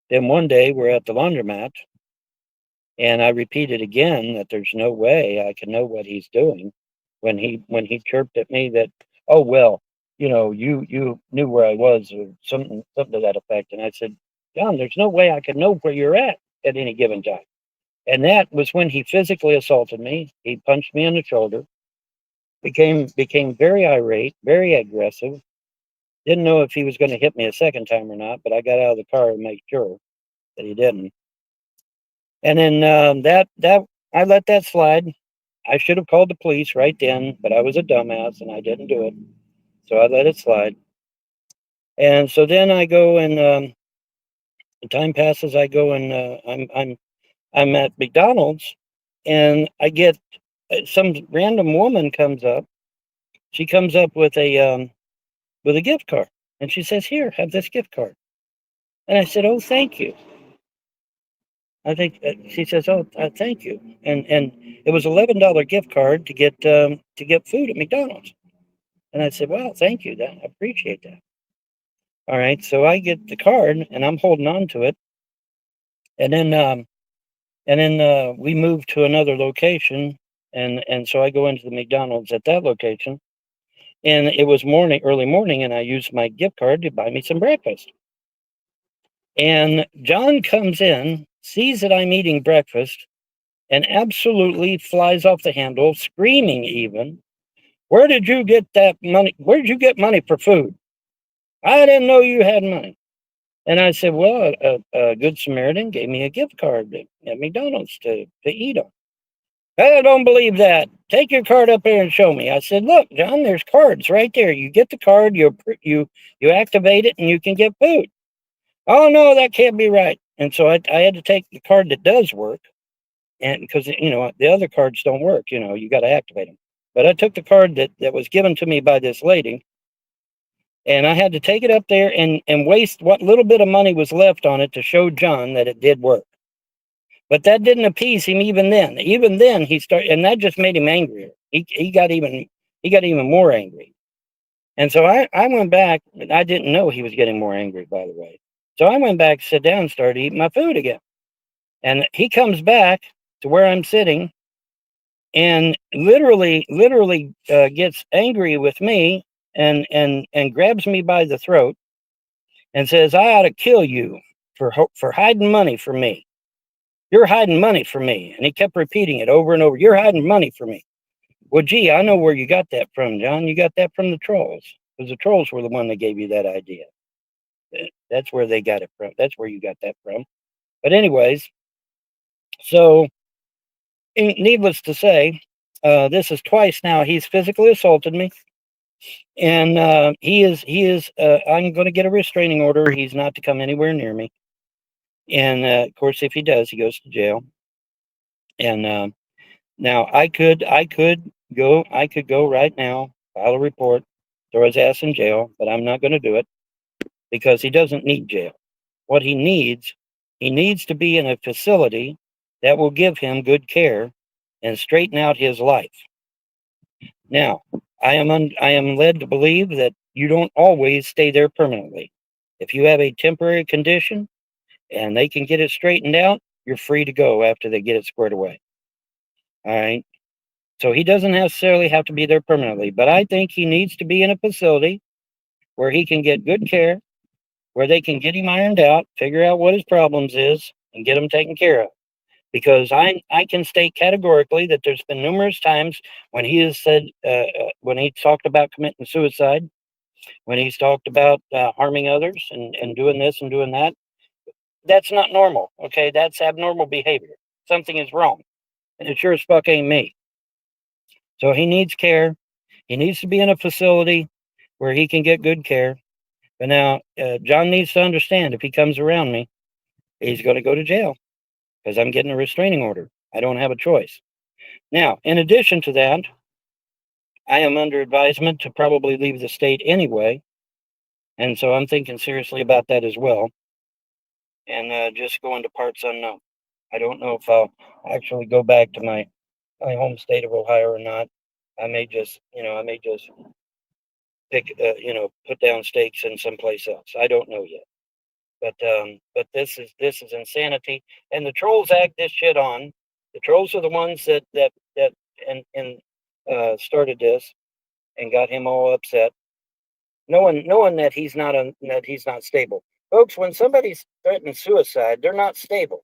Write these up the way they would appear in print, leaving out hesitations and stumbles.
Then one day we're at the laundromat, and I repeated again that there's no way I can know what he's doing when he chirped at me that, oh well, you knew where I was, or something to that effect. And I said, John, there's no way I could know where you're at any given time. And that was when he physically assaulted me. He punched me in the shoulder, became very irate, very aggressive. Didn't know if he was going to hit me a second time or not, but I got out of the car and made sure that he didn't. And then that I let that slide. I should have called the police right then, but I was a dumbass and I didn't do it. So I let it slide. And so then I go and the time passes. I go and I'm at McDonald's, and I get some random woman comes up. She comes up with a gift card, and she says, "Here, have this gift card." And I said, "Oh, thank you." I think she says, "Oh, thank you," and it was $11 gift card to get food at McDonald's. And I said, "Well, thank you. That I appreciate that." All right, so I get the card and I'm holding on to it, and then we move to another location, and so I go into the McDonald's at that location, and it was early morning, and I used my gift card to buy me some breakfast. And John comes in, sees that I'm eating breakfast, and absolutely flies off the handle, screaming even, "Where did you get that money? Where did you get money for food? I didn't know you had money." And I said, "Well, a good Samaritan gave me a gift card at McDonald's to eat on." "I don't believe that. Take your card up there and show me." I said, "Look, John, there's cards right there. You get the card, you activate it, and you can get food." "Oh no, that can't be right." And so I had to take the card that does work, and because the other cards don't work, you got to activate them. But I took the card that was given to me by this lady, and I had to take it up there and waste what little bit of money was left on it to show John that it did work. But that didn't appease him even then. Even then he started, and that just made him angrier. He got even more angry. And so I went back, and I didn't know he was getting more angry, by the way. So I went back, sit down, started eating my food again. And he comes back to where I'm sitting and literally gets angry with me and grabs me by the throat and says, "I ought to kill you for hiding money from me. You're hiding money from me." And he kept repeating it over and over. "You're hiding money from me." Well, gee, I know where you got that from, John. You got that from the trolls, because the trolls were the one that gave you that idea. That's where they got it from. That's where you got that from. But anyways, so needless to say, this is twice now he's physically assaulted me, and he is. I'm going to get a restraining order. He's not to come anywhere near me. And of course, if he does, he goes to jail. And now I could go right now, file a report, throw his ass in jail, but I'm not going to do it because he doesn't need jail. What he needs to be in a facility that will give him good care and straighten out his life. Now, I am led to believe that you don't always stay there permanently. If you have a temporary condition and they can get it straightened out, you're free to go after they get it squared away. All right. So he doesn't necessarily have to be there permanently, but I think he needs to be in a facility where he can get good care, where they can get him ironed out, figure out what his problems is, and get him taken care of. Because I can state categorically that there's been numerous times when he has said, when he talked about committing suicide, when he's talked about harming others and doing this and doing that. That's not normal. Okay, that's abnormal behavior. Something is wrong, and it sure as fuck ain't me. So he needs care. He needs to be in a facility where he can get good care. But now, John needs to understand if he comes around me, he's going to go to jail because I'm getting a restraining order. I don't have a choice. Now, in addition to that, I am under advisement to probably leave the state anyway. And so I'm thinking seriously about that as well. And just go into parts unknown. I don't know if I'll actually go back to my home state of Ohio or not. I may just put down stakes in someplace else. I don't know yet. But this is insanity, and the trolls act this shit on. The trolls are the ones that and started this and got him all upset, knowing that he's not stable. Folks, when somebody's threatening suicide, they're not stable.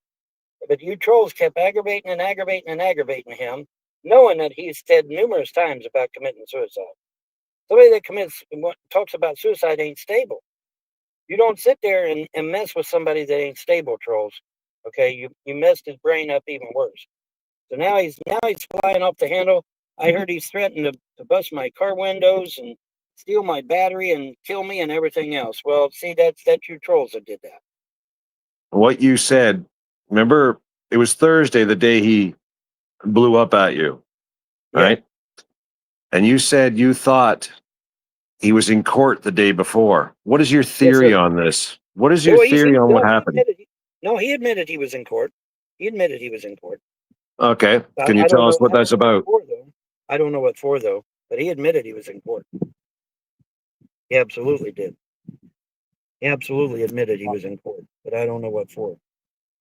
But you trolls kept aggravating and aggravating and aggravating him, knowing that he's said numerous times about committing suicide. Somebody that talks about suicide ain't stable. You don't sit there and mess with somebody that ain't stable, trolls. Okay, you messed his brain up even worse. So now he's flying off the handle. I heard he's threatened to bust my car windows and steal my battery and kill me and everything else. Well, see, that's you trolls that did that. What you said, remember, it was Thursday, the day he blew up at you, Yeah. right? And you said you thought he was in court the day before. What is your Yes, theory sir. on this? What is your Well, theory on what happened? he admitted he was in court. He admitted he was in court. Okay. Can you I don't tell us know. what I don't that's know what about? for though. I don't know what for though. But he admitted he was in court. He absolutely did. He absolutely admitted he was in court. But I don't know what for.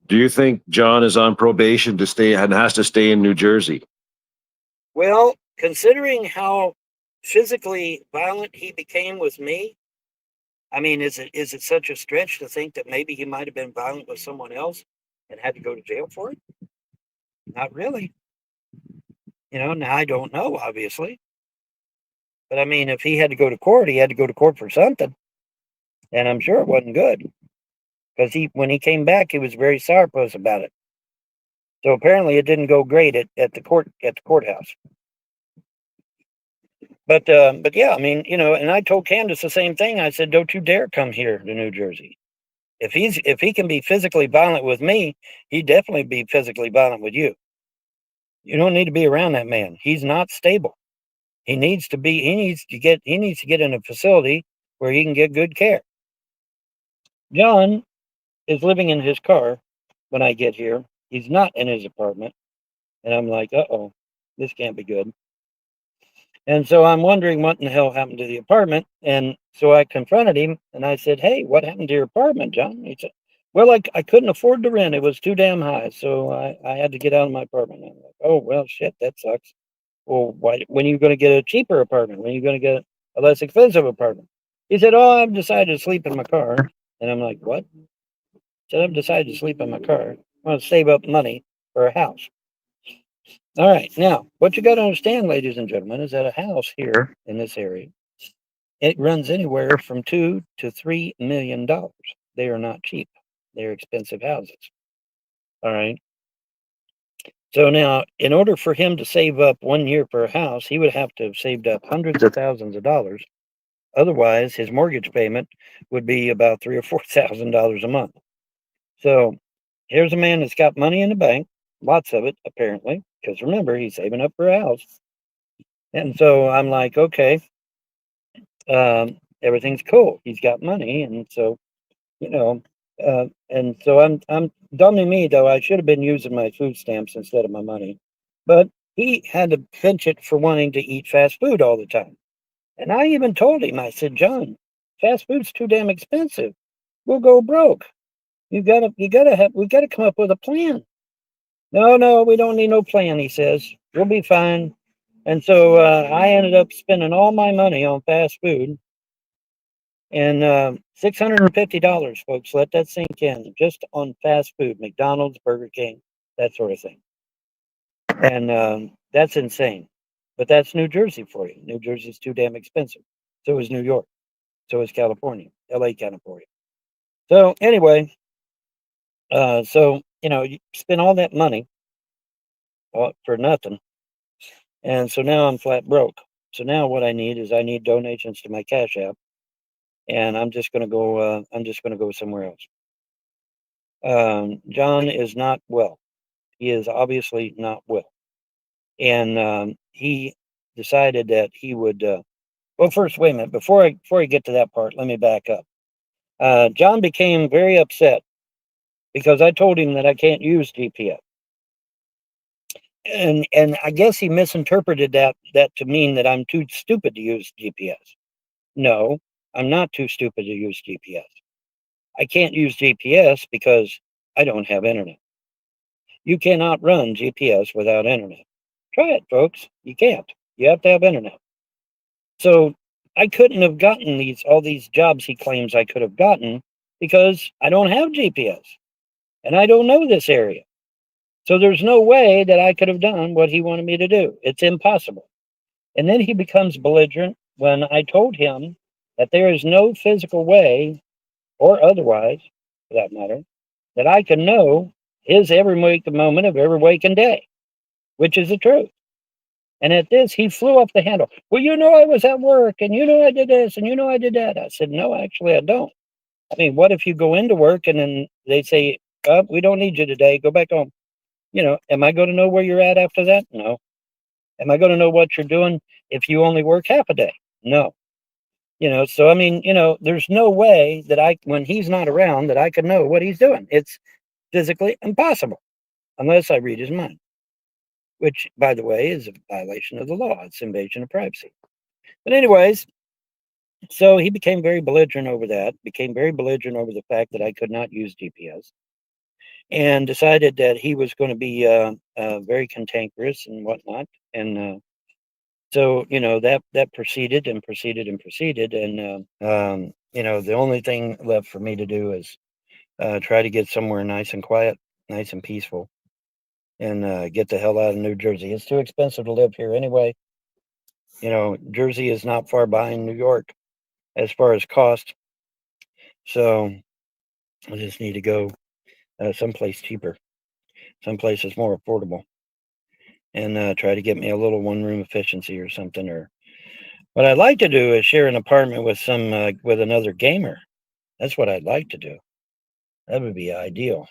Do you think John is on probation to stay and has to stay in New Jersey? Well, considering how physically violent he became with me, I mean, is it such a stretch to think that maybe he might have been violent with someone else and had to go to jail for it? Not really. Now I don't know, obviously. But I mean, if he had to go to court, he had to go to court for something. And I'm sure it wasn't good. Because when he came back, he was very sourpuss about it. So apparently it didn't go great at the courthouse. But yeah, I mean, and I told Candace the same thing. I said, don't you dare come here to New Jersey. If he can be physically violent with me, he'd definitely be physically violent with you. You don't need to be around that man. He's not stable. He needs to get in a facility where he can get good care. John is living in his car when I get here. He's not in his apartment. And I'm like, uh-oh, this can't be good. And so I'm wondering what in the hell happened to the apartment. And so I confronted him and I said, hey, what happened to your apartment, John? He said, well, I couldn't afford the rent. It was too damn high. So I had to get out of my apartment. I'm like, oh, well, shit, that sucks. Well, when are you going to get a cheaper apartment? When are you going to get a less expensive apartment? He said, oh, I've decided to sleep in my car. And I'm like, what? He said, I've decided to sleep in my car. I want to save up money for a house. All right. Now, what you got to understand, ladies and gentlemen, is that a house here in this area, it runs anywhere from $2 to $3 million. They are not cheap. They're expensive houses. All right. So now, in order for him to save up 1 year for a house, he would have to have saved up hundreds of thousands of dollars. Otherwise, his mortgage payment would be about $3,000 or $4,000 a month. So here's a man that's got money in the bank, lots of it apparently, because remember he's saving up for a house. And so I'm like, okay, everything's cool. He's got money, and so you know, and so I'm dumbing me though. I should have been using my food stamps instead of my money, but he had to pinch it for wanting to eat fast food all the time. And I even told him, I said, John, fast food's too damn expensive. We'll go broke. We gotta come up with a plan. No, we don't need no plan, he says. We'll be fine. And so I ended up spending all my money on fast food and $650, folks. Let that sink in. Just on fast food, McDonald's, Burger King, that sort of thing. And that's insane. But that's New Jersey for you. New Jersey's too damn expensive. So is New York. So is California, LA, California. So anyway, you spend all that money for nothing. And so now I'm flat broke. So now what I need donations to my Cash App, and I'm just gonna go. I'm just gonna go somewhere else. John is not well. He is obviously not well, and he decided that he would. Well, first, wait a minute. Before I get to that part, let me back up. John became very upset because I told him that I can't use GPS. And I guess he misinterpreted that to mean that I'm too stupid to use GPS. No, I'm not too stupid to use GPS. I can't use GPS because I don't have internet. You cannot run GPS without internet. Try it, folks. You can't. You have to have internet. So I couldn't have gotten all these jobs he claims I could have gotten because I don't have GPS and I don't know this area. So there's no way that I could have done what he wanted me to do. It's impossible. And then he becomes belligerent when I told him that there is no physical way or otherwise, for that matter, that I can know his every waking moment of every waking day, which is the truth. And at this, he flew off the handle. Well, I was at work and I did this and I did that. I said, no, actually, I don't. I mean, what if you go into work and then they say, we don't need you today. Go back home. Am I going to know where you're at after that? No. Am I going to know what you're doing if you only work half a day? No. So I mean, there's no way that when he's not around, that I can know what he's doing. It's physically impossible unless I read his mind, which, by the way, is a violation of the law. It's invasion of privacy. But anyways, so he became very belligerent over that, became very belligerent over the fact that I could not use GPS, and decided that he was going to be very cantankerous and whatnot. And so, that proceeded and proceeded and proceeded. And, the only thing left for me to do is try to get somewhere nice and quiet, nice and peaceful, and get the hell out of New Jersey. It's too expensive to live here anyway. Jersey is not far behind New York as far as cost. So I just need to go someplace cheaper, someplace that's more affordable, and try to get me a little one-room efficiency or something. Or what I'd like to do is share an apartment with with another gamer. That's what I'd like to do. That would be ideal,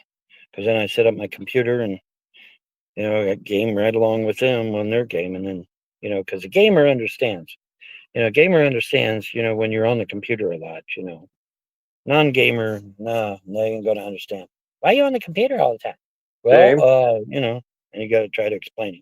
because then I set up my computer and I game right along with them on their game, and then because a gamer understands. Gamer understands. When you're on the computer a lot. Non-gamer, no, they ain't gonna understand. Why are you on the computer all the time? Same. Well, and you got to try to explain it.